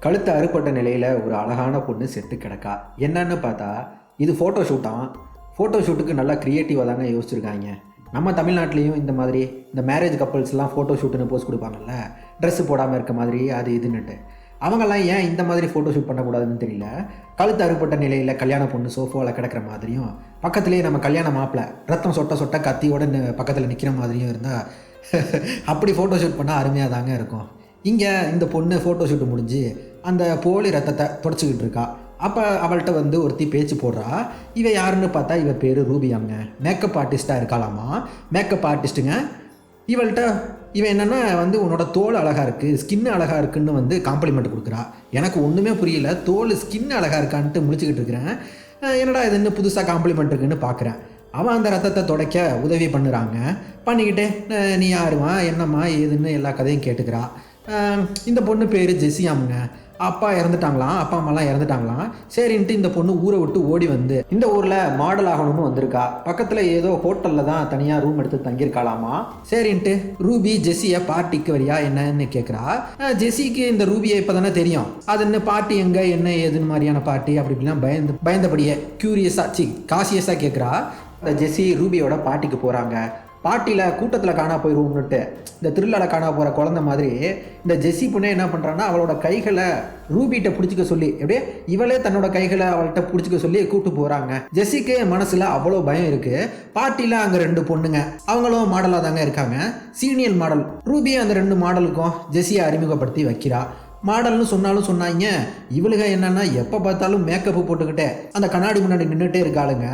கழுத்து அறுபட்ட நிலையில் ஒரு அழகான பொண்ணு செத்து கிடக்கா. என்னன்னு பார்த்தா இது ஃபோட்டோ ஷூட்டாம். ஃபோட்டோ ஷூட்டுக்கு நல்லா க்ரியேட்டிவாக தாங்க யோசிச்சுருக்காங்க. நம்ம தமிழ்நாட்டிலையும் இந்த மாதிரி இந்த மேரேஜ் கப்பல்ஸ்லாம் ஃபோட்டோ ஷூட்டுன்னு போஸ்ட் கொடுப்பாங்கல்ல, ட்ரெஸ்ஸு போடாமல் இருக்க மாதிரி அது இதுன்னுட்டு. அவங்கெல்லாம் ஏன் இந்த மாதிரி ஃபோட்டோ ஷூட் பண்ணக்கூடாதுன்னு தெரியல. கழுத்து அறுபட்ட நிலையில் கல்யாண பொண்ணு சோஃபாவில் கிடக்கிற மாதிரியும், பக்கத்துலேயே நம்ம கல்யாண மாப்பிள்ளை ரத்தம் சொட்ட சொட்ட கத்தியோட பக்கத்தில் நிற்கிற மாதிரியும் இருந்தால் அப்படி ஃபோட்டோ ஷூட் பண்ணால் அருமையாக தாங்க இருக்கும். இங்கே இந்த பொண்ணு ஃபோட்டோ ஷூட்டு முடிஞ்சு அந்த போலி ரத்தத்தை தொடச்சிக்கிட்டு இருக்கா. அப்போ அவள்கிட்ட வந்து ஒருத்தி பேச்சு போடுறா. இவ யாருன்னு பார்த்தா இவ பேர் ரூபியாங்க. மேக்கப் ஆர்டிஸ்ட்டாக இருக்காளாமா. மேக்கப் ஆர்டிஸ்ட்டுங்க. இவள்கிட்ட இவன் என்னென்னா வந்து உன்னோட தோல் அழகாக இருக்குது, ஸ்கின் அழகாக இருக்குன்னு வந்து காம்ப்ளிமெண்ட் கொடுக்குறா. எனக்கு ஒன்றுமே புரியல. தோல் ஸ்கின் அழகாக இருக்கான்ட்டு முடிச்சுக்கிட்டு இருக்கிறேன். என்னடா இது இன்னும் புதுசாக காம்ப்ளிமெண்ட் இருக்குன்னு பார்க்குறேன். அவன் அந்த ரத்தத்தை துடைக்க உதவி பண்ணுறாங்க. பண்ணிக்கிட்டே நீ யாருமா என்னம்மா ஏதுன்னு எல்லா கதையும் கேட்டுக்கிறா. இந்த பொண்ணு பேர் ஜெசியாமுங்க. அப்பா இறந்துட்டாங்களாம், அப்பா அம்மாலாம் இறந்துட்டாங்களாம். சரின்ட்டு இந்த பொண்ணு ஊரை விட்டு ஓடி வந்து இந்த ஊரில் மாடல் ஆகணும்னு வந்திருக்கா. பக்கத்தில் ஏதோ ஹோட்டலில் தான் தனியாக ரூம் எடுத்து தங்கியிருக்காளாமா. சரின்ட்டு ரூபி ஜெஸியை பார்ட்டிக்கு வரியா என்னன்னு கேட்குறா. ஜெஸிக்கு இந்த ரூபியை இப்போ தானே தெரியும். அது என்ன பார்ட்டி எங்கே என்ன ஏதுன்னு மாதிரியான பார்ட்டி அப்படி இப்படிலாம் பயந்தபடியே காசியஸாக கேட்குறா. இந்த ஜெஸி ரூபியோட பார்ட்டிக்கு போகிறாங்க. பார்ட்டியில் கூட்டத்தில் காணா போயிடுவோம்னுட்டு இந்த த்ரில்லில் காணா போகிற குழந்தை மாதிரி இந்த ஜெஸி பொண்ணே என்ன பண்ணுறான்னா அவளோட கைகளை ரூபிகிட்ட பிடிச்சிக்க சொல்லி எப்படியே இவளே தன்னோட கைகளை அவள்கிட்ட பிடிச்சிக்க சொல்லி கூப்பிட்டு போகிறாங்க. ஜெஸிக்கு மனசில் அவ்வளோ பயம் இருக்குது. பார்ட்டியில் அங்கே 2 பொண்ணுங்க, அவங்களும் மாடலாக தாங்க இருக்காங்க. சீனியர் மாடல் ரூபி அந்த 2 மாடலுக்கும் ஜெஸியை அறிமுகப்படுத்தி வைக்கிறா. மாடல்னு சொன்னாங்க. இவளுக என்னன்னா எப்போ பார்த்தாலும் மேக்கப்பு போட்டுக்கிட்டே அந்த கண்ணாடி முன்னாடி நின்றுட்டே இருக்காளுங்க.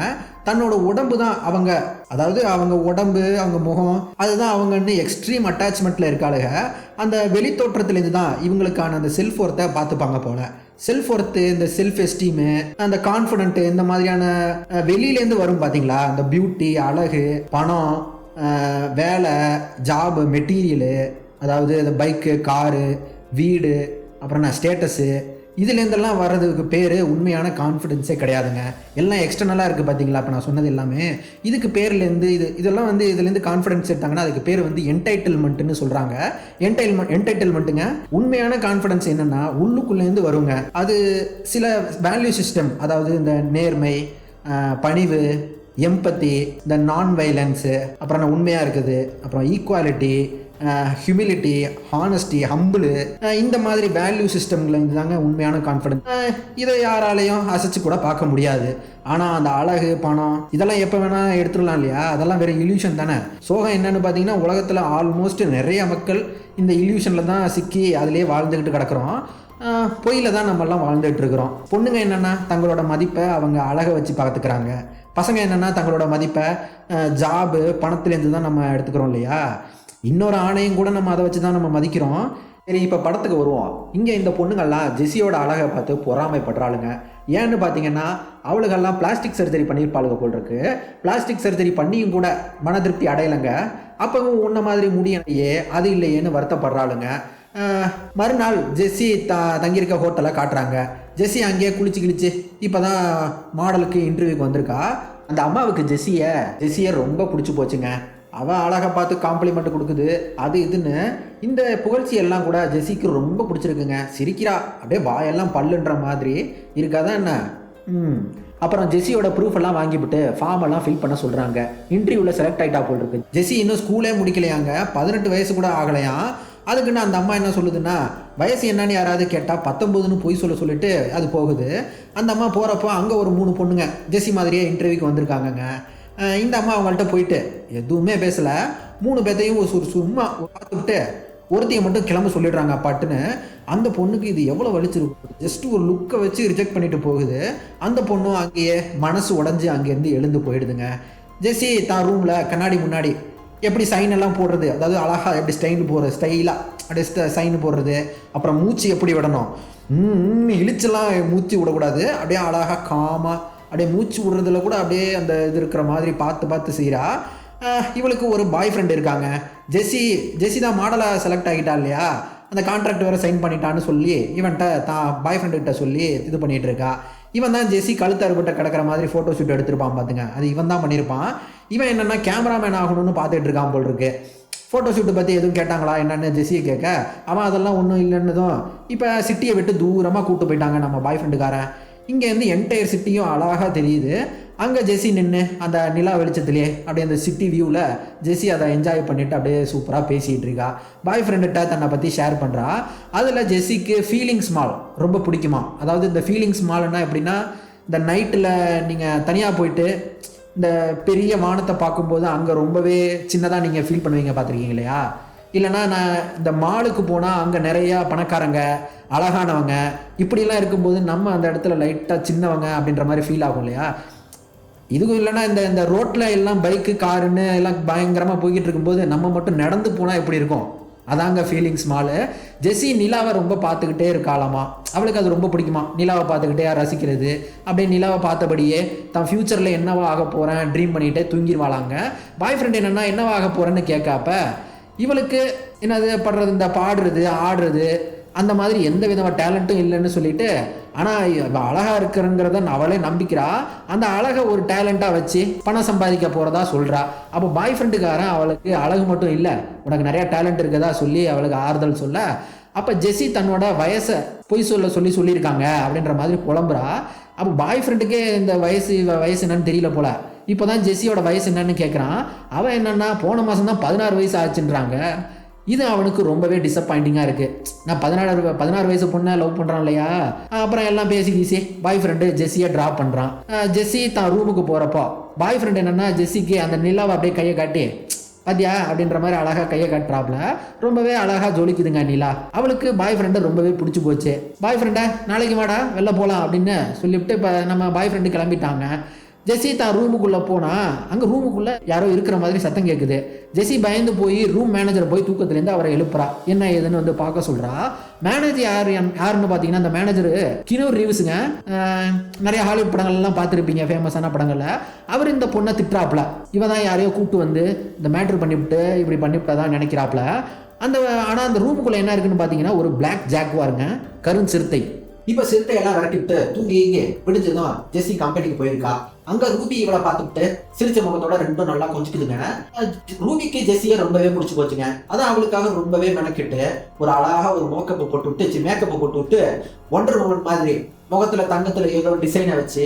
தன்னோட உடம்பு தான் அவங்க, அதாவது அவங்க உடம்பு அவங்க முகம் அதுதான் அவங்கன்னு எக்ஸ்ட்ரீம் அட்டாச்மெண்ட்டில் இருக்காளுங்க. அந்த வெளித்தோற்றத்துலேருந்து தான் இவங்களுக்கான அந்த செல்ஃப் ஒர்த்தை பார்த்துப்பாங்க போல. செல்ஃப் ஒர்த்து, இந்த செல்ஃப் எஸ்டீமு, அந்த கான்ஃபிடென்ட்டு, இந்த மாதிரியான வெளியிலேருந்து வரும் பார்த்தீங்களா. அந்த பியூட்டி, அழகு, பணம், வேலை, ஜாபு, மெட்டீரியலு, அதாவது இந்த பைக்கு, காரு, வீடு, அப்புறம் ஸ்டேட்டஸு, இதுலேருந்தெல்லாம் வர்றதுக்கு பேர் உண்மையான கான்ஃபிடென்ஸே கிடையாதுங்க. எல்லாம் எக்ஸ்டர்னலாக இருக்குது பார்த்தீங்களா. இப்போ நான் சொன்னது எல்லாமே இதுக்கு பேர்லேருந்து இதெல்லாம் வந்து இதுலேருந்து கான்ஃபிடென்ஸ் எடுத்தாங்கன்னா அதுக்கு பேர் வந்து என்டைட்டில்மெண்ட்டுன்னு சொல்கிறாங்க. என்டைட்டில்மெண்ட்டுங்க. உண்மையான கான்ஃபிடென்ஸ் என்னென்னா உள்ளுக்குள்ளேருந்து வருங்க. அது சில வேல்யூ சிஸ்டம், அதாவது இந்த நேர்மை, பணிவு, எம்பத்தி, இந்த நான் வைலன்ஸு, அப்புறம் உண்மையாக இருக்குது, அப்புறம் ஈக்குவாலிட்டி, ஹியூமிலிட்டி, ஹானஸ்டி, ஹம்பிள், இந்த மாதிரி வேல்யூ சிஸ்டம்லேருந்து தாங்க உண்மையான கான்ஃபிடன்ஸ். இதை யாராலையும் அசைச்சு கூட பார்க்க முடியாது. ஆனால் அந்த அழகு, பணம் இதெல்லாம் எப்போ வேணால் எடுத்துடலாம் இல்லையா. அதெல்லாம் வேறு இல்யூஷன் தானே. சோகம் என்னன்னு பார்த்தீங்கன்னா உலகத்தில் ஆல்மோஸ்ட் நிறைய மக்கள் இந்த இல்யூஷனில் தான் சிக்கி அதிலே வாழ்ந்துக்கிட்டு கிடக்கிறோம். பொய்யில் தான் நம்மெல்லாம் வாழ்ந்துகிட்டு இருக்கிறோம். பொண்ணுங்க என்னென்னா தங்களோட மதிப்பை அவங்க அழகை வச்சு பார்த்துக்கிறாங்க. பசங்க என்னென்னா தங்களோட மதிப்பை ஜாபு, பணத்துலேருந்து தான் நம்ம எடுத்துக்கிறோம் இல்லையா. இன்னொரு ஆணையும் கூட நம்ம அதை வச்சு தான் நம்ம மதிக்கிறோம். சரி, இப்போ படத்துக்கு வருவோம். இங்கே இந்த பொண்ணுங்கள்லாம் ஜெஸியோட அழகை பார்த்து பொறாமைப்படுறாளுங்க. ஏன்னு பார்த்தீங்கன்னா அவளுகெல்லாம் பிளாஸ்டிக் சர்ஜரி பண்ணியிருப்பாளுங்க போல் இருக்கு. பிளாஸ்டிக் சர்ஜரி பண்ணியும் கூட மன திருப்தி அடையலைங்க. அப்பவும் உன்ன மாதிரி முடியலையே, அது இல்லையேன்னு வருத்தப்படுறாளுங்க. மறுநாள் ஜெஸி தங்கியிருக்க ஹோட்டலை காட்டுறாங்க. ஜெஸி அங்கேயே குளிச்சு இப்போ தான் மாடலுக்கு இன்டர்வியூக்கு வந்திருக்கா. அந்த அம்மாவுக்கு ஜெஸியை ரொம்ப பிடிச்சி போச்சுங்க. அவள் அழகை பார்த்து காம்ப்ளிமெண்ட் கொடுக்குது, அது இதுன்னு. இந்த புகழ்ச்சி எல்லாம் கூட ஜெஸிக்கு ரொம்ப பிடிச்சிருக்குங்க. சிரிக்கிறா, அப்படியே வாயெல்லாம் பல்லுன்ற மாதிரி இருக்காதான் என்ன. அப்புறம் ஜெஸியோட ப்ரூஃப் எல்லாம் வாங்கிவிட்டு ஃபார்ம் எல்லாம் ஃபில் பண்ண சொல்கிறாங்க. இன்டர்வியூவில் செலக்ட் ஆகிட்டா போல் இருக்கு. ஜெஸி இன்னும் ஸ்கூலே முடிக்கலையாங்க, 18 வயசு கூட ஆகலையாம். அதுக்குன்னு அந்த அம்மா என்ன சொல்லுதுன்னா வயசு என்னன்னு யாராவது கேட்டால் 19ன்னு பொய் சொல்லிட்டு அது போகுது. அந்த அம்மா போகிறப்போ அங்கே ஒரு 3 பொண்ணுங்க ஜெஸி மாதிரியே இன்டர்வியூக்கு வந்திருக்காங்கங்க. இந்த அம்மா அவங்கள்ட்ட போயிட்டு எதுவுமே பேசலை. 3 பேர்த்தையும் சும்மா பார்த்துக்கிட்டு ஒருத்தையை மட்டும் கிளம்ப சொல்லிடுறாங்க பட்டுன்னு. அந்த பொண்ணுக்கு இது எவ்வளோ வலிச்சிருக்கும். ஜஸ்ட் ஒரு லுக்கை வச்சு ரிஜெக்ட் பண்ணிட்டு போகுது. அந்த பொண்ணும் அங்கேயே மனசு உடஞ்சி அங்கேருந்து எழுந்து போயிடுதுங்க. ஜெஸி தான் ரூமில் கண்ணாடி முன்னாடி எப்படி சைன் எல்லாம் போடுறது, அதாவது அழகாக எப்படி ஸ்டைலாக அப்படியே சைன் போடுறது, அப்புறம் மூச்சு எப்படி விடணும், இழிச்செல்லாம் மூச்சு விடக்கூடாது, அப்படியே அழகாக காமாக அப்படியே மூச்சு விடுறதுல கூட அப்படியே அந்த இது இருக்கிற மாதிரி பார்த்து செய்கிறா. இவளுக்கு ஒரு பாய் ஃப்ரெண்ட் இருக்காங்க. ஜெஸி தான் மாடலாக செலக்ட் ஆகிட்டா இல்லையா. அந்த கான்ட்ராக்ட் வேறு சைன் பண்ணிட்டான்னு சொல்லி இவன்கிட்ட தான் பாய் ஃப்ரெண்டுகிட்ட சொல்லி இது பண்ணிகிட்டு இருக்கா. இவன் தான் ஜெஸி கழுத்து அறுபட்ட கிடக்கிற மாதிரி ஃபோட்டோ ஷூட் எடுத்திருப்பான் பார்த்துங்க. அது இவன் தான் பண்ணியிருப்பான். இவன் என்னென்னா கேமராமேன் ஆகணும்னு பார்த்துட்டு இருக்கான் போல் இருக்கு. ஃபோட்டோ ஷூட்டை பற்றி எதுவும் கேட்டாங்களா என்னன்னு ஜெஸ்ஸியை கேட்க அவன் அதெல்லாம் ஒன்றும் இல்லைன்னதும் இப்போ சிட்டியை விட்டு தூரமாக கூப்பிட்டு போயிட்டாங்க நம்ம பாய் ஃப்ரெண்டுக்காரன். இங்கேருந்து என்டையர் சிட்டியும் அழகாக தெரியுது. அங்கே ஜெஸ்ஸி நின்று அந்த நிலா வெளிச்சத்துலேயே அப்படியே அந்த சிட்டி வியூவில் ஜெஸ்ஸி அதை என்ஜாய் பண்ணிவிட்டு அப்படியே சூப்பராக பேசிகிட்டு இருக்கா. பாய் ஃப்ரெண்டுகிட்ட தன்னை பற்றி ஷேர் பண்ணுறா. அதில் ஜெஸ்ஸிக்கு ஃபீலிங்ஸ் மால் ரொம்ப பிடிக்குமா. அதாவது இந்த ஃபீலிங்ஸ் மால்னா எப்படின்னா, இந்த நைட்டில் நீங்கள் தனியாக போயிட்டு இந்த பெரிய வானத்தை பார்க்கும்போது அங்கே ரொம்பவே சின்னதாக நீங்கள் ஃபீல் பண்ணுவீங்க, பார்த்துருக்கீங்க இல்லையா? இல்லைனா நான் இந்த மாலுக்கு போனால் அங்கே நிறையா பணக்காரங்க அழகானவங்க இப்படிலாம் இருக்கும்போது நம்ம அந்த இடத்துல லைட்டாக சின்னவங்க அப்படின்ற மாதிரி ஃபீல் ஆகும் இல்லையா? இதுவும் இல்லைனா இந்த ரோட்டில் எல்லாம் பைக்கு காருன்னு எல்லாம் பயங்கரமாக போய்கிட்டு இருக்கும்போது நம்ம மட்டும் நடந்து போனால் எப்படி இருக்கும், அதாங்க ஃபீலிங்ஸ் மாலு. ஜெஸ்ஸி நிலாவை ரொம்ப பார்த்துக்கிட்டே இருக்காளாமா. அவளுக்கு அது ரொம்ப பிடிக்குமா, நிலாவை பார்த்துக்கிட்டே ரசிக்கிறது. அப்படியே நிலாவை பார்த்தபடியே தான் ஃப்யூச்சரில் என்னவா ஆக போகிறேன் ட்ரீம் பண்ணிகிட்டே தூங்கிடுவாளாங்க. பாய் ஃப்ரெண்ட் என்னவா ஆக போகிறேன்னு கேட்காப்ப இவளுக்கு என்னது படுறது, இந்த பாடுறது ஆடுறது அந்த மாதிரி எந்த விதமான டேலண்ட்டும் இல்லைன்னு சொல்லிட்டு, ஆனால் இவள் அழகாக இருக்கிறங்கிறத அவளே நம்பிக்கிறா. அந்த அழகை ஒரு டேலண்ட்டாக வச்சு பணம் சம்பாதிக்க போகிறதா சொல்கிறா. அப்போ பாய் ஃப்ரெண்டுக்காரன் அவளுக்கு அழகு மட்டும் இல்லை, உனக்கு நிறையா டேலண்ட் இருக்குதா சொல்லி அவளுக்கு ஆறுதல் சொல்ல, அப்போ ஜெஸ்ஸி தன்னோட வயசை பொய் சொல்லியிருக்காங்க அப்படின்ற மாதிரி புலம்புறா. அப்போ பாய் ஃப்ரெண்டுக்கே இந்த வயசு என்னன்னு தெரியல போல. இப்போ தான் ஜெஸ்ஸியோட வயசு என்னன்னு கேட்குறான். அவன் என்னன்னா போன மாதம் தான் 16 வயசு ஆச்சுன்றாங்க. இது அவனுக்கு ரொம்பவே டிசப்பாயிண்டிங்காக இருக்குது. நான் 16 வயசு பொண்ணை லவ் பண்ணுறான் இல்லையா? அப்புறம் எல்லாம் பேசி பாய் ஃப்ரெண்டு ஜெஸ்ஸியை ட்ராப் பண்ணுறான். ஜெஸ்ஸி தான் ரூமுக்கு போகிறப்போ பாய் ஃப்ரெண்ட் என்னென்னா ஜெஸ்ஸிக்கு அந்த நிலாவை அப்படியே கையை காட்டி பாத்தியா அப்படின்ற மாதிரி அழகாக கையை காட்டுறாப்புல. ரொம்பவே அழகாக ஜொலிக்குதுங்க நிலா. அவளுக்கு பாய் ஃப்ரெண்டை ரொம்பவே பிடிச்சி போச்சு. பாய் ஃப்ரெண்டை நாளைக்கு வாடா வெளில போகலாம் அப்படின்னு சொல்லிவிட்டு இப்போ நம்ம பாய் ஃப்ரெண்டு கிளம்பிட்டாங்க. ஜெஸ்ஸி தான் ரூமுக்குள்ளே போனால் அங்கே ரூமுக்குள்ளே யாரோ இருக்கிற மாதிரி சத்தம் கேட்குது. ஜெஸ்ஸி பயந்து போய் ரூம் மேனேஜரை போய் தூக்கத்துலேருந்து அவரை எழுப்புறா. என்ன ஏதுன்னு வந்து பார்க்க சொல்கிறா. மேனேஜர் யாருன்னு பார்த்தீங்கன்னா அந்த மேனேஜரு கினோ ரீவ்ஸுங்க. நிறைய ஹாலிவுட் படங்கள்லாம் பார்த்துருப்பீங்க, ஃபேமஸான படங்களில். அவர் இந்த பொண்ணை திட்டுறாப்புல. இவ தான் யாரையோ கூப்பிட்டு வந்து இந்த மேட்ரு பண்ணிவிட்டு இப்படி பண்ணிவிட்டா தான் நினைக்கிறாப்புல. ஆனால் அந்த ரூமுக்குள்ளே என்ன இருக்குன்னு பார்த்தீங்கன்னா ஒரு பிளாக் ஜாக்வாருங்க, கருஞ்சிறுத்தை. இப்போ சிறுத்தையெல்லாம் விரட்டிவிட்டு தூங்கி இங்கே பிடிச்சதும் ஜெஸ்ஸி கம்பெனிக்கு போயிருக்கா. அங்கே ரூபி இவளை பார்த்துக்கிட்டு சிரிச்ச முகத்தோட ரெண்டும் நல்லா கொஞ்சிக்குதுங்க. ரூபிக்கு ஜெஸ்ஸியை ரொம்பவே பிடிச்சி போச்சுங்க. அதான் அவளுக்காக ரொம்பவே மெனக்கிட்டு ஒரு அழகாக ஒரு மேக்கப்பை போட்டு விட்டு ஒண்டர் உமன் மாதிரி முகத்தில் தங்கத்தில் ஏதோ டிசைனை வச்சு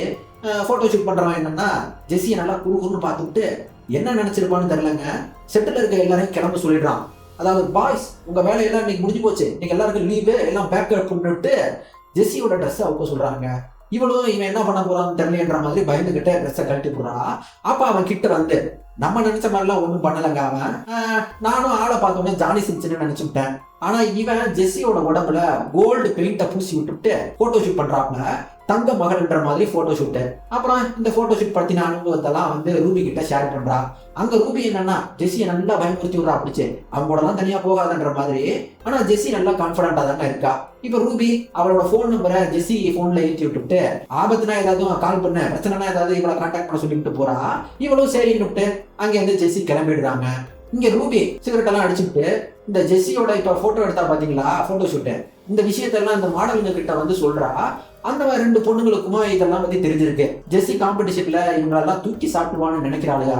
ஃபோட்டோ ஷூட் பண்ணுறவன் என்னன்னா ஜெஸ்ஸியை நல்லா குறுகுறுன்னு பார்த்துக்கிட்டு என்ன நினச்சிருப்பான்னு தெரிலங்க. செட்டில் இருக்க எல்லாரையும் கிளம்ப சொல்லிடுறான். அதாவது பாய்ஸ் உங்கள் வேலையெல்லாம் இன்னைக்கு முடிஞ்சு போச்சு, இன்னைக்கு எல்லாருக்கும் லீவு, எல்லாம் பேக்கப் பண்ணிட்டு ஜெஸ்ஸியோட ட்ரெஸ்ஸை அவங்க சொல்கிறாங்க. இவன் என்ன பண்ண போறான்னு தெரியலன்ற மாதிரி பயந்துகிட்டே ட்ரெஸ்ஸை கழட்டி போடுறா. அப்போ அவன் கிட்ட வந்து நம்ம நினைச்ச மாதிரிலாம் ஒன்றும் பண்ணலைங்க. அவன் நானும் ஆளை பார்த்தோன்னே ஜானி சின்ஸ்ன்னு நினைச்சுட்டேன். ஆனா இவன் ஜெஸ்ஸியோட உடம்புல கோல்டு பெயிண்டை பூசி விட்டுட்டு போட்டோ ஷூட் பண்றாங்க. தங்க மகள்ன்ற மாதிரி போட்டோ ஷூட்டு. அப்புறம் இந்த போட்டோ ஷூட் பத்தின அனுபவத்தெல்லாம் வந்து ரூபி கிட்ட ஷேர் பண்றா. அங்க ரூபி என்னன்னா ஜெஸ்ஸியை நல்லா பயன்படுத்தி விடுறா. அப்படிச்சு அவங்க கூட எல்லாம் தனியா போகாதுன்ற மாதிரி. ஆனா ஜெஸ்ஸி நல்லா கான்பிடண்டா தானே இருக்கா. இப்ப ரூபி அவளோட போன் நம்பரை ஜெஸ்ஸி போன்ல ஏற்றி விட்டுட்டு ஆபத்துனா ஏதாவது கால் பண்ண, பிரச்சனைனா ஏதாவது இவளை கான்டாக்ட் பண்ண சொல்லிட்டு போறா. இவளும் சரின்னு விட்டு அங்க இருந்து ஜெஸ்ஸி கிளம்பிடுறாங்க. இங்க ரூபி சிகரெட் எல்லாம் அடிச்சுட்டு இந்த ஜெஸ்ஸியோட இப்ப போட்டோ எடுத்தா பாத்தீங்களா போட்டோ ஷூட்டு, இந்த விஷயத்தெல்லாம் இந்த மாடலுங்க கிட்ட வந்து சொல்றா. அந்த 2 பொண்ணுங்களுக்குமா இதெல்லாம் வந்து தெரிஞ்சிருக்கு. ஜெஸ்ஸி காம்படிஷன்ல இவங்களெல்லாம் தூக்கி சாப்பிடுவான்னு நினைக்கிறாளுங்க.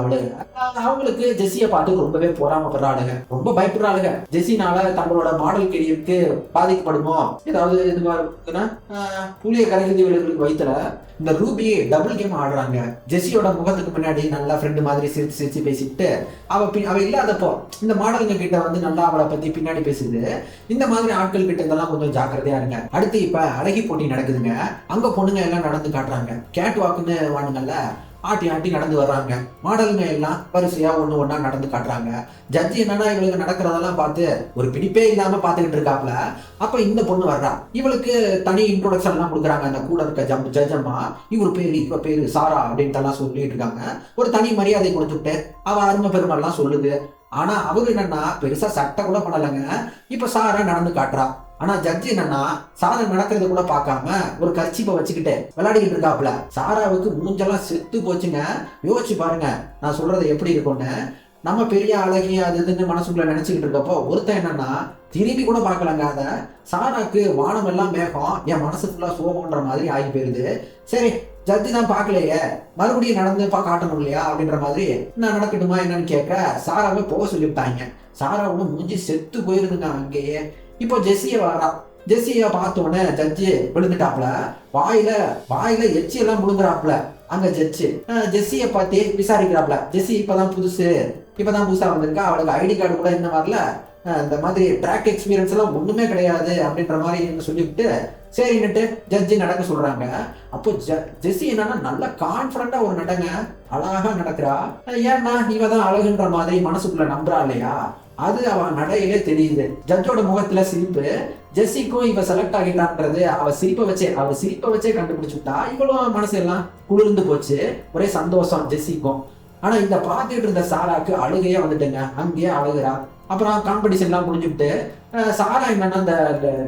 அவங்களுக்கு ஜெஸ்ஸியை பார்த்து ரொம்பவே பொறாமப்படுறாளுங்க, ரொம்ப பயப்படுறாளுங்க. ஜெஸ்ஸினால தங்களோட மாடல் கெரியருக்கு பாதிக்கப்படுமோ, ஏதாவது இதுவாக புளிய கரைகுதி விளைவுகளுக்கு வைத்தல இந்த ரூபி டபுள் கேம் ஆடுறாங்க. ஜெஸ்ஸியோட முகத்துக்கு பின்னாடி நல்லா ஃப்ரெண்டு மாதிரி சிரிச்சு பேசிட்டு அவ இல்லாதப்போ இந்த மாடலுங்க கிட்ட வந்து நல்லா அவளை பத்தி பின்னாடி பேசுது. இந்த மாதிரி ஆட்கள் கிட்ட இதெல்லாம் கொஞ்சம் ஜாக்கிரதையா இருங்க. அடுத்து இப்ப அழகி போட்டி நடக்குதுங்க. அங்க பொண்ணுங்க எல்லாம் நடந்து காட்டுறாங்க. கேட் வாக்குன்னு வானுங்கல்ல, ஆட்டி நடந்து வர்றாங்க. மாடலுங்க எல்லாம் வரிசையா ஒண்ணா நடந்து காட்டுறாங்க. ஜட்ஜி என்னன்னா இவளுக்கு நடக்கிறதெல்லாம் பார்த்து ஒரு பிடிப்பே இல்லாம பாத்துக்கிட்டு இருக்காப்ல. அப்ப இந்த பொண்ணு வர்றா. இவளுக்கு தனி இன்ட்ரோடக்ஷன் எல்லாம் கொடுக்குறாங்க. அந்த கூட இருக்க ஜட்ஜம்மா இவ பேரு சாரா அப்படின்ட்டு எல்லாம் சொல்லிட்டு இருக்காங்க. ஒரு தனி மரியாதை கொடுத்துட்டு அவ அருமை பெருமெல்லாம் சொல்லுது. ஆனா அவரு என்னன்னா பெருசா சட்டை கூட பண்ணலைங்க. இப்ப சாரா நடந்து காட்டுறா. ஆனா ஜட்ஜி என்னன்னா சாரா நடக்கிறத கூட பார்க்காம ஒரு கர்ச்சீப்பை வச்சுக்கிட்டு விளையாடிக்கிட்டு இருக்காப்புல. சாராவுக்கு மூஞ்செல்லாம் செத்து போச்சுங்க. யோசிச்சு பாருங்க நான் சொல்றது எப்படி இருக்கும்னு. நம்ம பெரிய அழகி அது இதுன்னு மனசுக்குள்ள நினைச்சுக்கிட்டு இருக்கப்போ ஒருத்தன் என்னன்னா திரும்பி கூட பார்க்கலங்க. அதை சாராக்கு வானம் எல்லாம் மேகம், என் மனசு ஃபுல்லா சோகம்ன்ற மாதிரி ஆகி போயிருது. சரி, ஜட்ஜி தான் பார்க்கலையே, மறுபடியும் நடந்து காட்டணும் இல்லையா அப்படின்ற மாதிரி நான் நடக்கட்டுமா என்னன்னு கேட்க சாராவை போக சொல்லிவிட்டாங்க. சாரா ஒன்று மூஞ்சி செத்து போயிருதுங்க அங்கேயே. இப்போ ஜெஸ்ஸியை வரா. ஜெஸ்ஸியை பார்த்தோன்னே ஜட்ஜி விழுந்துட்டாப்ல. வாயில எச்சி எல்லாம் முழுங்குறாப்ல. அங்க ஜெஸ்ஸியை பார்த்து விசாரிக்கிறாப்ல. ஜெஸ்ஸி இப்பதான் புதுசா வந்திருக்கா, அவளுக்கு ஐடி கார்டு கூட இன்னும் வரல, இந்த மாதிரி ட்ராக் எக்ஸ்பீரியன்ஸ் எல்லாம் ஒண்ணுமே கிடையாது அப்படின்ற மாதிரி சொல்லிவிட்டு சரின்னுட்டு ஜட்ஜி நடக்க சொல்றாங்க. அப்போ ஜெஸ்ஸி என்னன்னா நல்லா கான்பிடண்டா ஒரு நடங்க, அழகா நடக்கிறா. ஏன்னா இவதான் அழகுன்ற மாதிரி மனசுக்குள்ள நம்புறா இல்லையா, அது அவன் நடையிலே தெரியுது. ஜட்ஜோட முகத்துல சிரிப்பு. ஜெஸ்ஸிக்கும் இவ செலக்ட் ஆகிட்டான்றது அவ சிரிப்பை வச்சே கண்டுபிடிச்சுட்டா. இவளும் மனசு எல்லாம் குளிர்ந்து போச்சு, ஒரே சந்தோஷம் ஜெஸ்ஸிக்கும். ஆனா இந்த பார்த்துட்டு இருந்த சாராக்கு அழுகையே வந்துட்டுங்க, அங்கேயே அழுகுறா. அப்புறம் காம்படிஷன் எல்லாம் முடிஞ்சுட்டு சாரா என்னன்னா அந்த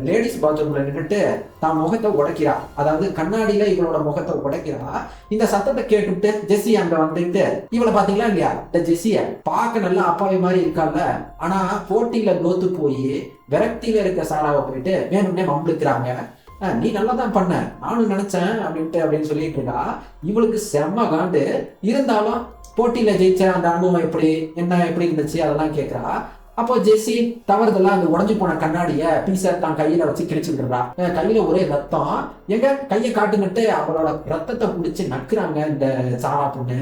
லேடிஸ் பாத்ரூம்ல நின்றுட்டு தான் முகத்தை உடைக்கிறா. அதாவது கண்ணாடியில இவளோட முகத்தை உடைக்கிறா. இந்த சத்தத்தை கேட்டுட்டு ஜெஸ்ஸி அங்க வந்துட்டு இவளை பாத்தீங்களா இல்லையா, இந்த ஜெஸ்ஸிய பார்க்க நல்லா அப்பாவி மாதிரி இருக்கால, ஆனா போட்டியில தோத்து போய் விரக்தியில இருக்க சாராவை போயிட்டு வேணும்னே மம்பிழுக்கிறாங்க. நீ நல்லா தான் பண்ண, நானும் நினைச்சேன் அப்படின்னு சொல்லிட்டு இருக்கா. இவளுக்கு செம்ம காண்டு. இருந்தாலும் போட்டியில ஜெயிச்ச அந்த அனுபவம் எப்படி இருந்துச்சு அதெல்லாம் கேட்கிறா. அப்போ ஜெஸ்ஸி தவறுதெல்லாம் அந்த உடஞ்சு போன கண்ணாடிய பீஸா தான் கையில வச்சு கிழிச்சுக்கிட்டுறா. கையில ஒரே ரத்தம், எங்க கையை காட்டுன்னுட்டு அவளோட ரத்தத்தை பிடிச்சி நக்குறாங்க இந்த சாரா பொண்ணு.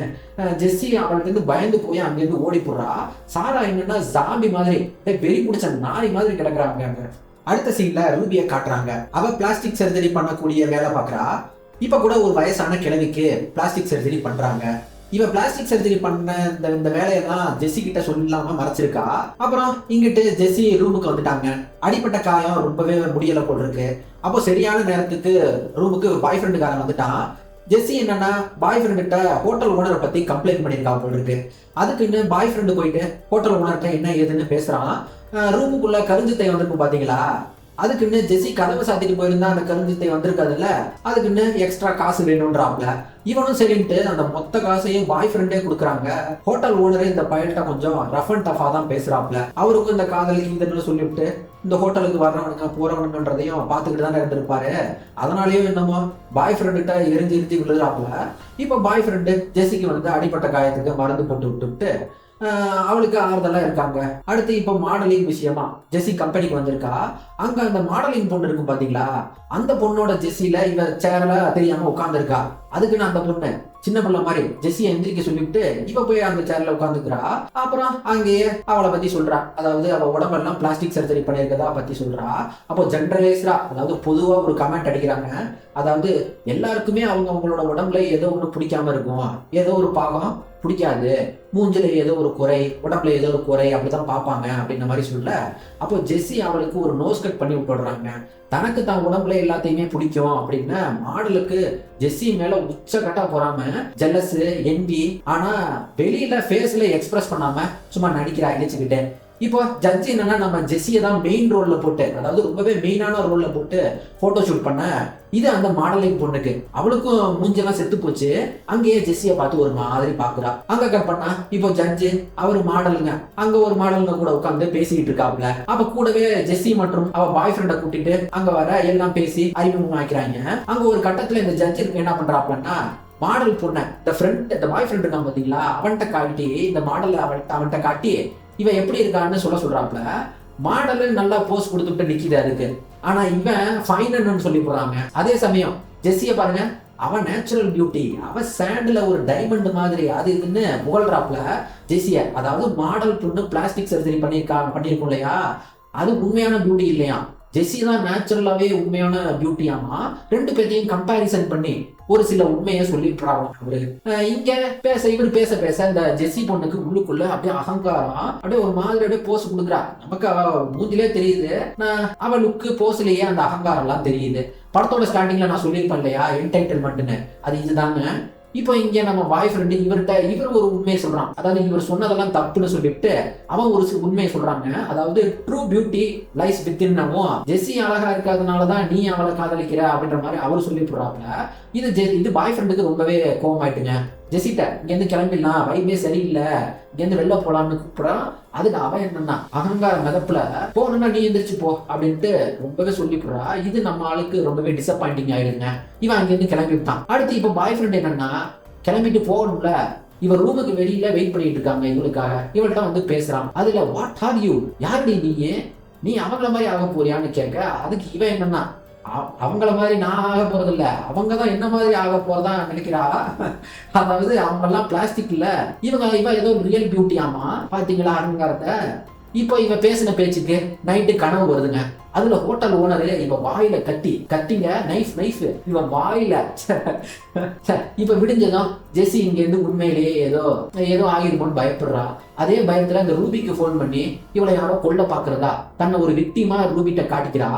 ஜெஸ்ஸி அவளுக்கு இருந்து பயந்து போய் அங்கிருந்து ஓடி போடுறா. சாரா என்னன்னா ஜாம்பி மாதிரி வெறி பிடிச்ச நாய் மாதிரி கிடக்குறாங்க. அங்க அடுத்த சீன்ல ரூபியை காட்டுறாங்க. அவ பிளாஸ்டிக் சர்ஜரி பண்ணக்கூடிய வேலை பாக்குறா. இப்ப கூட ஒரு வயசான கிழவிக்கு பிளாஸ்டிக் சர்ஜரி பண்றாங்க. இவ பிளாஸ்டிக் சர்ஜரி பண்ண இந்த வேலையெல்லாம் ஜெஸ்ஸி கிட்ட சொல்லாம மறைச்சிருக்கா. அப்புறம் இங்கிட்டு ஜெஸ்ஸி ரூமுக்கு வந்துட்டாங்க. அடிப்பட்ட காயம் ரொம்பவே முடியல போல் இருக்கு. அப்போ சரியான நேரத்துக்கு ரூமுக்கு பாய் ஃப்ரெண்டுக்காரன் வந்துட்டான். ஜெஸ்ஸி என்னன்னா பாய் ஃப்ரெண்டுகிட்ட ஹோட்டல் ஓனரை பத்தி கம்ப்ளைண்ட் பண்ணியிருக்கா போல் இருக்கு. அதுக்குன்னு பாய் ஃப்ரெண்டு போயிட்டு ஹோட்டல் ஓனர்கிட்ட என்ன ஏதுன்னு பேசுறான். ரூமுக்குள்ள கருஞ்சித்தை வந்திருக்கும் பாத்தீங்களா, அதுக்குன்னு ஜெஸ்ஸி கதவை சாத்திட்டு போயிருந்தா அந்த கருஞ்சித்தை வந்திருக்காதுல்ல, அதுக்குன்னு எக்ஸ்ட்ரா காசு வேணும்ன்றாப்ல. இவனும் சரின்ட்டு அந்த மொத்த காசையும் பாய் ஃப்ரெண்டே கொடுக்குறாங்க. ஹோட்டல் ஓனரே இந்த பயல்கிட்ட கொஞ்சம் ரஃப் அண்ட் டஃபா தான் பேசுறாப்ல. அவருக்கும் இந்த காதலுக்கு இதுன்னு சொல்லிவிட்டு இந்த ஹோட்டலுக்கு வர்றவனுங்க போறவனுங்கன்றதையும் பார்த்துக்கிட்டு தானே இருந்திருப்பாரு. அதனாலயும் என்னமோ பாய் ஃப்ரெண்டுகிட்ட எரிஞ்சு விழுறாப்ல. இப்போ பாய் ஃப்ரெண்டு ஜெஸ்ஸிக்கு வந்து அடிப்பட்ட காயத்துக்கு மருந்து போட்டு விட்டுவிட்டு அவளுக்கு ஆறுதலா இருக்காங்க. அடுத்து இப்ப மாடலிங் விஷயமா ஜெஸ்ஸி கம்பெனிக்கு வந்திருக்கா. அங்க அந்த மாடலிங் பொண்ணு இருக்கும் பாத்தீங்களா, அந்த பொண்ணோட ஜெஸ்ஸில இவ சேர்ல தெரியாம உட்காந்துருக்கா. அதுக்குன்னு அந்த பொண்ணு சின்ன பிள்ளை மாதிரி ஜெஸ்ஸியை எந்திரிக்க சொல்லிவிட்டு இவ போய் அந்த சேர்ல உட்காந்துக்கிறா. அப்புறம் அங்கேயே அவளை பத்தி சொல்றா. அதாவது அவ உடம்பெல்லாம் பிளாஸ்டிக் சர்ஜரி பண்ணியிருக்கதா பத்தி சொல்றா. அப்போ ஜென்ரலைஸ்டா, அதாவது பொதுவா ஒரு கமெண்ட் அடிக்கிறாங்க. அதாவது எல்லாருக்குமே அவங்களோட உடம்புல ஏதோ ஒண்ணு பிடிக்காம இருக்கும், ஏதோ ஒரு பாகம் பிடிக்காது, மூஞ்சில ஏதோ ஒரு குறை, உடம்புல ஏதோ ஒரு குறை, அப்படிதான் பார்ப்பாங்க அப்படின்ற மாதிரி சொல்ல. அப்போ ஜெஸ்ஸி அவளுக்கு ஒரு நோஸ் கட் பண்ணி விட்டுடுறாங்க. தனக்கு தான் உடம்புல எல்லாத்தையுமே பிடிக்கும் அப்படின்னு மாடலுக்கு ஜெஸ்ஸி மேல உச்சக்கட்டா போறாம ஜெலஸ் என்வி. ஆனா வெளியில ஃபேஸ்ல எக்ஸ்பிரஸ் பண்ணாம சும்மா நடிக்கிறா இணைச்சுக்கிட்டு. இப்போ ஜட்ஜி என்னன்னா நம்ம ஜெஸ்ஸியை தான் மெயின் ரோல்ல போட்டு, அதாவது ரொம்பவே மெயினான ரோல்ல போட்டு போட்டோ ஷூட் பண்ண. இது அந்த மாடலிங் பொண்ணுக்கு, அவளுக்கும் மூஞ்செல்லாம் செத்து போச்சு. அங்கேயே ஜெஸ்ஸியை பார்த்து ஒரு மாதிரி பாக்குறா. அங்க கட் பண்ணா இப்போ ஜட்ஜு அவரு மாடலுங்க, அங்க ஒரு மாடலுங்க கூட உட்காந்து பேசிக்கிட்டு இருக்காப்ல. அப்ப கூடவே ஜெஸ்ஸி மற்றும் அவ பாய் ஃப்ரெண்டை கூட்டிட்டு அங்க வர எல்லாம் பேசி அறிமுகம் ஆக்கிறாங்க. அங்க ஒரு கட்டத்துல இந்த ஜட்ஜுக்கு என்ன பண்றாப்லன்னா மாடல் பொண்ண இந்த பாய் ஃப்ரெண்ட் இருக்கான் பாத்தீங்களா, அவன்கிட்ட காட்டி இந்த மாடல் அவன்கிட்ட காட்டி இவன் எப்படி இருக்கான்னு சொல்றாப்ல. மாடலு நல்லா போஸ் கொடுத்துட்டு நிக்கிது அதுக்கு. ஆனா இவன் ஃபைனன்னு சொல்லி போறாங்க. அதே சமயம் ஜெஸ்ஸிய பாருங்க, அவன் நேச்சுரல் பியூட்டி, அவன் சாண்ட்ல ஒரு டைமண்ட் மாதிரி அது இதுன்னு புகழ்றாப்ல ஜெஸ்ஸிய. அதாவது மாடல் பொண்ணு பிளாஸ்டிக் சர்ஜரி பண்ணியிருக்கோம் இல்லையா, அது உண்மையான பியூட்டி இல்லையா, ஜெஸ்ஸி தான் நேச்சுரலாவே உண்மையான பியூட்டியாமா. ரெண்டு பேரையும் கம்பேரிசன் பண்ணி ஒரு சில உண்மையை சொல்லிட்டுறாங்க அவரு. இங்க இவர் பேச இந்த ஜெஸ்ஸி பொண்ணுக்கு உள்ளுக்குள்ள அப்படியே அகங்காரம், அப்படியே ஒரு மாதிரி அப்படியே போஸ் கொடுக்குறா. நமக்கு அவ மூஞ்சிலே தெரியுது, அவ லுக்கு போஸ்லயே அந்த அகங்காரம் எல்லாம் தெரியுது. படத்தோட ஸ்டார்டிங்ல நான் சொல்லியிருப்பேன் இல்லையா என்டைட்டில்மெண்ட்னு, அது இதுதாங்க. இப்போ இங்க நம்ம பாய் ஃப்ரெண்டு இவர் ஒரு உண்மையை சொல்றான். அதாவது இவர் சொன்னதெல்லாம் தப்புன்னு சொல்லிட்டு அவன் ஒரு உண்மையை சொல்றாங்க. அதாவது ட்ரூ பியூட்டி லைஸ் வித்தின்னவும் ஜெஸ்ஸி அழகா இருக்காதனாலதான் நீ அவளை காதலிக்கிற அப்படின்ற மாதிரி அவர் சொல்லி போடுறாப்ல. இது பாய் ஃப்ரெண்டுக்கு ரொம்பவே கோவமாயிட்டுங்க. ஜெசிட்ட இங்கேருந்து கிளம்பிடலாம், வைபே சரியில்லை, இங்கேருந்து வெளில போலான்னு கூப்பிடான். அதுக்கு அவன் என்னன்னா அகங்கார மிதப்புல போனா நீ எந்திரிச்சு போ அப்படின்ட்டு ரொம்பவே சொல்லிவிடுறா. இது நம்ம ஆளுக்கு ரொம்பவே டிசப்பாயிண்டிங் ஆயிடுங்க. இவன் அங்கேருந்து கிளம்பிவிட்டான். அடுத்து இப்போ பாய் ஃப்ரெண்ட் என்னன்னா கிளம்பிட்டு போகணும்ல, இவன் ரூமுக்கு வெளியில வெயிட் பண்ணிட்டு இருக்காங்க இவளுக்காக. இவள்கிட்ட வந்து பேசுறான். அதுல வாட் ஆர் யூ, யாருடி நீ அவங்கள மாதிரி ஆக போறியான்னு கேட்க, அதுக்கு இவன் என்னன்னா அவங்கள மாதிரி நான் ஆக போறது இல்ல, அவங்க தான் என்ன மாதிரி ஆக போறதா நினைக்கிறா. அதாவது அவங்க எல்லாம் பிளாஸ்டிக் இல்ல, இவ ஏதோ ரியல் பியூட்டி. ஆமா பாத்தீங்களா அலங்காரத்தை. இப்போ இவ பேசின பேச்சுக்கு நைட்டு கனவு வருதுங்க. அதுல ஹோட்டல் ஓனரு இவ வாயில கட்டிங்க நைஃப் இவ வாயில. இப்ப விடிஞ்சதும் ஜெசி இங்க இருந்து உண்மையிலேயே ஏதோ ஆகிருமோன்னு பயப்படுறா. அதே பயத்துல அந்த ரூபிக்கு போன் பண்ணி இவளை யாரோ கொல்ல பாக்குறதா தன்னை ஒரு விக்டிமா ரூபிட்ட காட்டிக்கிறா.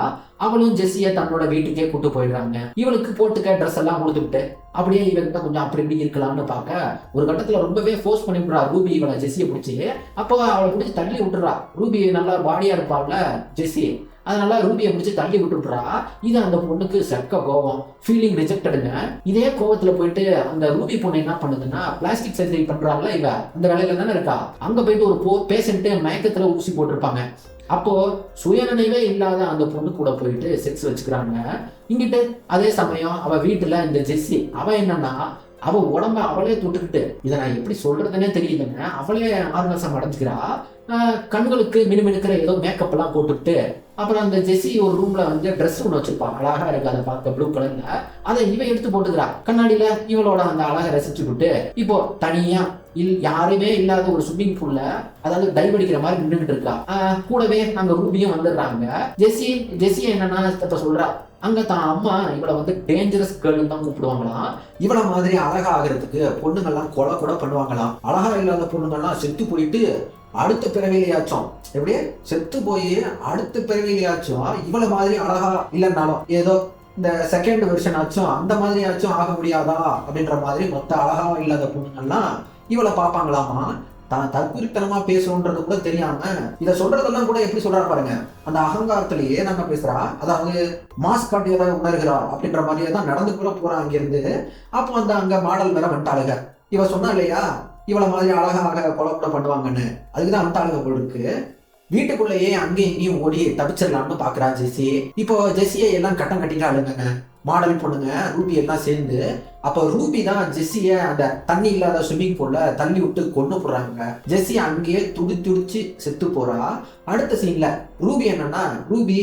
அவளும் ஜெஸ்ஸிய தன்னோட வீட்டுக்கே கூட்டு போயிடுறாங்க. இவளுக்கு போட்டுக்க ட்ரெஸ் எல்லாம் கொடுத்துட்டு அப்படியே இவகிட்ட கொஞ்சம் அப்படி இப்படி இருக்கலாம்னு பார்க்க ஒரு கட்டத்துல ரொம்பவே ஃபோர்ஸ் பண்ணி விடுறா ரூபி இவளை ஜெஸ்ஸியை பிடிச்சி. அப்போ அவளை பிடிச்சி தள்ளி விட்டுறா. ரூபி நல்லா பாடியா இருப்பாள்ல ஜெஸ்ஸி, அதனால ரூபியை பிடிச்சி தள்ளி விட்டுடுறா. இது அந்த பொண்ணுக்கு செக்க கோவம், ஃபீலிங் ரிஜெக்டடுங்க. இதே கோவத்துல போயிட்டு அந்த ரூபி பொண்ணு என்ன பண்ணுதுன்னா பிளாஸ்டிக் சர்ஜரி பண்றாங்களா இவ, அந்த வேலையில தானே இருக்கா. அங்க போயிட்டு ஒரு பேஷண்ட் மயக்கத்துல ஊசி போட்டிருப்பாங்க. அப்போ சுயநினைவே இல்லாத அந்த பொண்ணு கூட போயிட்டு செக்ஸ் வச்சுக்கிறாங்க. இங்கிட்டு அதே சமயம் அவ வீட்டுல இந்த ஜெஸ்ஸி அவ என்னன்னா அவ உடம்ப அவளே தொட்டுக்கிட்டு, இதை நான் எப்படி சொல்றதுன்னே தெரியலங்க, அவளே ஆர்வசம் அடைஞ்சுக்கிறா. கண்களுக்கு மினுமினுக்கிற ஏதோ மேக்கப் எல்லாம் போட்டுக்கிட்டு அப்புறம் அந்த ஜெஸ்ஸி ஒரு ரூம்ல வந்து ட்ரெஸ் ஒன்று வச்சிருப்பான், அழகா இருக்கு அதை பார்க்க ப்ளூ கலர்ல. அதை இவ எடுத்து போட்டுக்கிறா கண்ணாடியில. இவளோட அந்த அழகை ரசிச்சுக்கிட்டு இப்போ தனியா யாருமே இல்லாத ஒரு ஸ்விம்மிங் பூல்ல அதாவது டைவ் அடிக்கிற மாதிரி நின்றுட்டு இருக்கா. கூடவே நாங்க ரூபியும் வந்துடுறாங்க. ஜெஸ்ஸி என்னன்னா இப்ப சொல்றா அங்க தான் அம்மா இவளை வந்து டேஞ்சரஸ் கேர்ள் தான் கூப்பிடுவாங்களாம். இவளை மாதிரி அழகா ஆகிறதுக்கு பொண்ணுங்கள்லாம் கொலை கூட பண்ணுவாங்களாம். அழகா இல்லாத பொண்ணுங்கள்லாம் செத்து போயிட்டு அடுத்த பிறவிலையாச்சும் எப்படியே செத்து போய் அடுத்த பிறவிலையாச்சும் இவளை மாதிரி அழகா இல்லைன்னாலும் ஏதோ இந்த செகண்ட் வெர்ஷன் ஆச்சும் அந்த மாதிரி ஆச்சும் ஆக முடியாதா அப்படின்ற மாதிரி மொத்த அழகா இல்லாத பொண்ணுங்கள்லாம் இவளை பார்ப்பாங்களாமா. தான் தற்குறித்தனமா பேசணுன்றது கூட தெரியாம இதை சொல்றதெல்லாம் கூட எப்படி சொல்றா பாருங்க, அந்த அகங்காரத்திலேயே நம்ம பேசுறா. அதாவது மாஸ் காட்டியதான் உணர்கிறா அப்படின்ற மாதிரியே தான் நடந்து கூட போறா அங்கிருந்து. அப்போ அந்த அங்க மாடல் மேல வந்துட்டாளுங்க. இவ சொன்னா இல்லையா இவளை மாதிரி அழகாக கொலை கூட பண்ணுவாங்கன்னு, அதுக்குதான் வந்துட்டாளுங்க போல் இருக்கு. வீட்டுக்குள்ளேயே அங்கேயும் இங்கேயும் ஓடி தப்பிச்சிடலாம்னு பாக்குறா ஜெஸ்ஸி. இப்போ ஜெஸ்ஸியை எல்லாம் கட்டம் கட்டிட்டாளுங்க மாடல் பொண்ணுங்க ரூபி எல்லாம் சேர்ந்து. அப்போ ரூபி தான் ஜெஸ்ஸிய அந்த தண்ணி இல்லாத ஸ்விம்மிங் பூல்ல தள்ளி விட்டு கொண்டு போடுறாங்க. ஜெஸ்ஸி அங்கேயே துடிச்சு செத்து போறா. அடுத்த சீன்ல ரூபி என்னன்னா ரூபி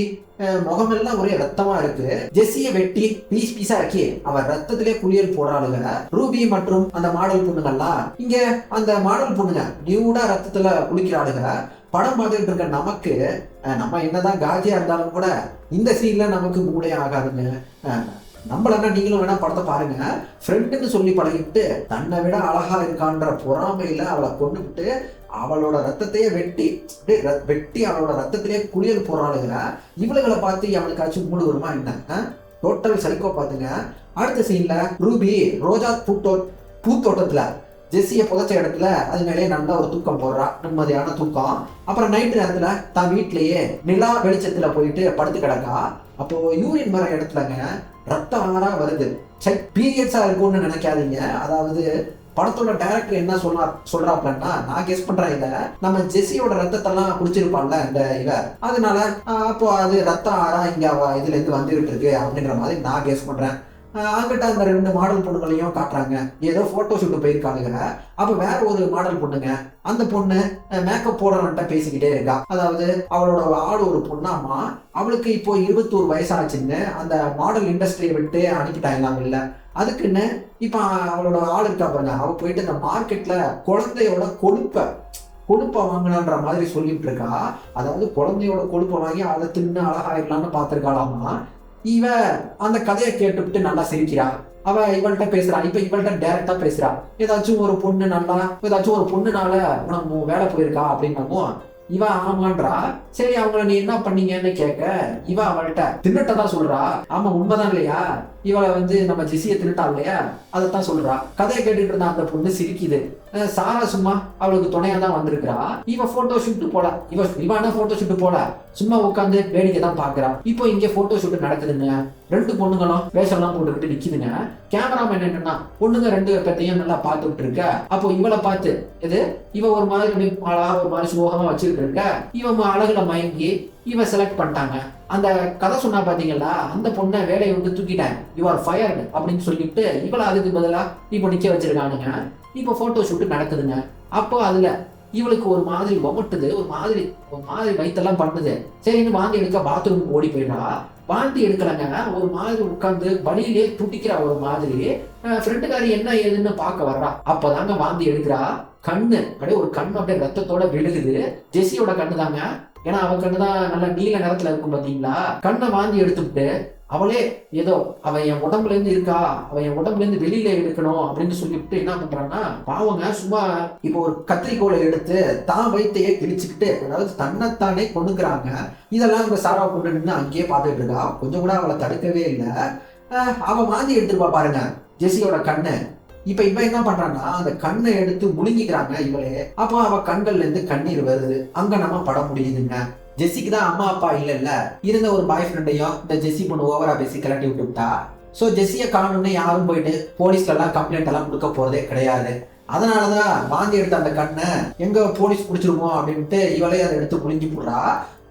முகமெல்லாம் ஒரே ரத்தமா இருக்கு. ஜெஸ்ஸிய வெட்டி பீஸா ஆக்கி அவர் ரத்தத்திலே குளியல் போடுறாளுங்க ரூபி மற்றும் அந்த மாடல் பொண்ணுங்கள்லாம். இங்க அந்த மாடல் பொண்ணுங்க நியூடா ரத்தத்துல குளிக்கிறாளுங்க. படம் பார்த்துட்டு இருக்க நமக்கு நம்ம என்னதான் காஜியா இருந்தாலும் கூட இந்த சீன்ல நமக்கு மூடே ஆகாதுங்க. நம்மளன்னா நீங்களும் வேணா படத்தை பாருங்க. ஃப்ரெண்டுன்னு சொல்லி பழகிட்டு தன்னை விட அழகா இருக்கான்ற பொறாமையில அவளை கொண்டுகிட்டு அவளோட ரத்தத்தையே வெட்டி அவளோட ரத்தத்திலேயே குளியல் போறாளுங்க. இவளுகளை பார்த்து அவனுக்காச்சும் மூடு வருமா என்ன? டோட்டல் சைக்கோ பாத்துங்க. அடுத்த சீன்ல ரூபி ரோஜா பூத்தோட்டத்துல ஜெஸ்ஸியை புதைச்ச இடத்துல அது மேலேயே நல்லா ஒரு தூக்கம் போடுறா, நிம்மதியான தூக்கம். அப்புறம் நைட்டு நேரத்துல தான் வீட்லயே நிலா வெளிச்சத்துல போயிட்டு படுத்து கிடக்கா. அப்போ யூரின் வர இடத்துலங்க ரத்தம் ஆறா வருது. பீரியட்ஸா இருக்கும்னு நினைக்காதீங்க. அதாவது படத்தோட டைரக்டர் என்ன சொல்றாப்லன்னா நான் கெஸ் பண்றேன், இத நம்ம ஜெஸ்ஸியோட ரத்தத்தெல்லாம் குடிச்சிருப்பான்ல இந்த இவ, அதனால அப்போ அது ரத்தம் ஆறா இங்க இதுல இருந்து வந்துகிட்டு இருக்கு அப்படின்ற மாதிரி நான் கெஸ் பண்றேன். அங்கிட்ட அந்த 2 மாடல் பொண்ணுங்களையும் காட்டுறாங்க. ஏதோ போட்டோ ஷூட்டு போயிருக்காளுங்க. அப்ப வேற ஒரு மாடல் பொண்ணுங்க, அந்த பொண்ணு மேக்கப் போடணும்ட்ட பேசிக்கிட்டே இருக்கா. அதாவது அவளோட ஆள் ஒரு பொண்ணாமா, அவளுக்கு இப்போ 21 வயசாச்சுன்னு அந்த மாடல் இண்டஸ்ட்ரியை விட்டு அனுப்பிட்டாங்களாம். இல்ல அதுக்குன்னு இப்ப அவளோட ஆள் இருக்கா பாருங்க, அவ போயிட்டு இந்த மார்க்கெட்ல குழந்தையோட கொழுப்பை வாங்கினான்ற மாதிரி சொல்லிட்டு இருக்கா. அதாவது குழந்தையோட கொழுப்பை வாங்கி அதை தின்னு அழகாயிடலான்னு பார்த்துருக்காளாமா. இவ அந்த கதையை கேட்டுவிட்டு நல்லா சிரிக்கிறா. அவ இவள்கிட்ட பேசுறா. இப்ப இவள்கிட்ட டைரக்டா பேசுறா. ஏதாச்சும் ஒரு பொண்ணுனால உனக்கு வேலை போயிருக்கா அப்படின்னமோ இவ ஆமான்றா. சரி அவங்கள நீ என்ன பண்ணீங்கன்னு கேட்க இவ அவள்கிட்ட தின்னுட்டதான் சொல்றா. ஆமா உண்மைதான் இல்லையா, இவளை வந்து நம்ம ஜெஸ்ஸியை தின்னுட்டா இல்லையா, அதைத்தான் சொல்றா. கதையை கேட்டுட்டு இருந்தா அந்த பொண்ணு சிரிக்குது. சாரா சும்மா அவளுக்கு துணையா தான் வந்திருக்கிறா. இவ போட்டோ ஷூட் போல, இவனா போட்டோ ஷூட் போல சும்மா உட்காந்து வேடிக்கை தான் பாக்குறா. இப்போ இங்க போட்டோ ஷூட் நடக்குதுங்க. 2 பொண்ணுங்களும் வேஷம் எல்லாம் போட்டுக்கிட்டு நிக்குதுங்க. கேமராமேன் என்னன்னா பொண்ணுங்க 2 பேர்த்தையும் நல்லா பார்த்துட்டு இருக்க. அப்போ இவளை பார்த்து இவ ஒரு மாதிரி அழகா ஒரு மாதிரி சுலோகமா வச்சுக்கிட்டு இருக்க. இவன் அழகுல மயங்கி இவ செலக்ட் பண்ணிட்டாங்க. அந்த கதை சொன்னா பாத்தீங்களா, அந்த பொண்ணை வேலையை விட்டு தூக்கிட்டேன், யூ ஆர் ஃபயர்டு அப்படின்னு சொல்லிட்டு இவளை அதுக்கு பதிலா இப்போ நிக்க வச்சிருக்கானுங்க. இப்போ போட்டோ ஷூட் நடக்குதுங்க. அப்போ அதுல இவளுக்கு ஒரு மாதிரி ஒமட்டுது, ஒரு மாதிரி வயிற்றெல்லாம் பண்ணுது. சரின்னு வாந்தி எடுக்க பாத்ரூமுக்கு ஓடி போயிடா. வாந்தி எடுக்கலங்க, ஒரு மாதிரி உட்காந்து வழியிலே துட்டிக்கிற ஒரு மாதிரி. ஃப்ரெண்டுக்காரி என்ன ஏதுன்னு பார்க்க வர்றா. அப்பதாங்க வாந்தி எடுக்கிறா. கண்ணு அப்படியே ஒரு கண்ணு அப்படியே ரத்தத்தோட விழுகுது. ஜெஸ்ஸியோட கண்ணு தாங்க. ஏன்னா அவ கண்ணுதான் நல்லா நீல நிறத்துல இருக்கும் பாத்தீங்களா. கண்ணை வாந்தி எடுத்துட்டு அவளே ஏதோ அவன் என் உடம்புல இருந்து இருக்கா, அவன் என் உடம்புல இருந்து வெளியில எடுக்கணும் அப்படின்னு சொல்லிவிட்டு என்ன பண்றான்னா, பாவங்க சும்மா இப்போ ஒரு கத்திரிக்கோலை எடுத்து தான் வயிற்றையே கிழிச்சுக்கிட்டு, அதாவது தன்னைத்தானே கொண்டுக்கிறாங்க. இதெல்லாம் இந்த சாரா கொண்டு நின்று அங்கேயே பார்த்துட்டு இருக்கா. கொஞ்சம் கூட அவளை தடுக்கவே இல்லை. அவன் வாந்தி எடுத்துருப்பா பாருங்க ஜெஸ்ஸியோட கண்ணு. இப்ப என்ன பண்றான்னா அந்த கண்ணை எடுத்து முழுங்கிக்கிறாங்க இவளே. அப்போ அவ கண்கள்ல இருந்து கண்ணீர் வருது. அங்க நம்ம பட முடியுதுங்க. ஜெஸ்ஸிக்கு தான் அம்மா அப்பா இல்ல இருந்த ஒரு பாய் ஃப்ரெண்டையும் இந்த ஜெஸ்ஸி பொண்ணு ஓவரா பேசி கிளட்டி விட்டுட்டா. ஸோ ஜெஸ்ஸியை காணும்னு யாரும் போயிட்டு போலீஸ்ல எல்லாம் கம்ப்ளைண்ட் எல்லாம் கொடுக்க போறதே கிடையாது. அதனாலதான் வாந்தி எடுத்த அந்த கண்ணை எங்க போலீஸ் பிடிச்சிருமோ அப்படின்ட்டு இவளே அதை எடுத்து புரிஞ்சு போடுறா.